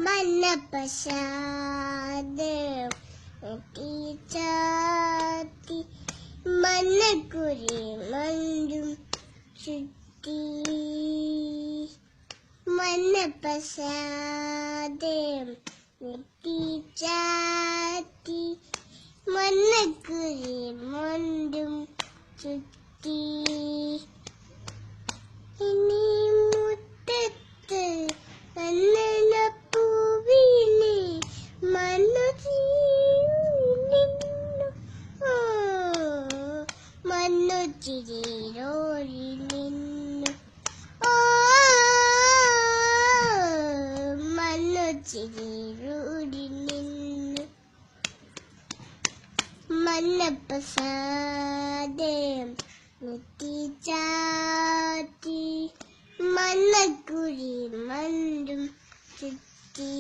മനപ്രസാദം ചാത്തി മന്നക്കുരി മണ്ടും ചുറ്റി മനപ്രസാദം ചാത്തി മന്നക്കുരി മണ്ടും ചുറ്റി ഇനി മുറ്റത്ത് പൂവിനെ മണ്ണുചിരിയോരി നിന്നു മണ്ണുചിരിയോരി നിന്നു മനപ്രസാദം ചാത്തി മന്നക്കുരി മണ്ടും ചുറ്റി.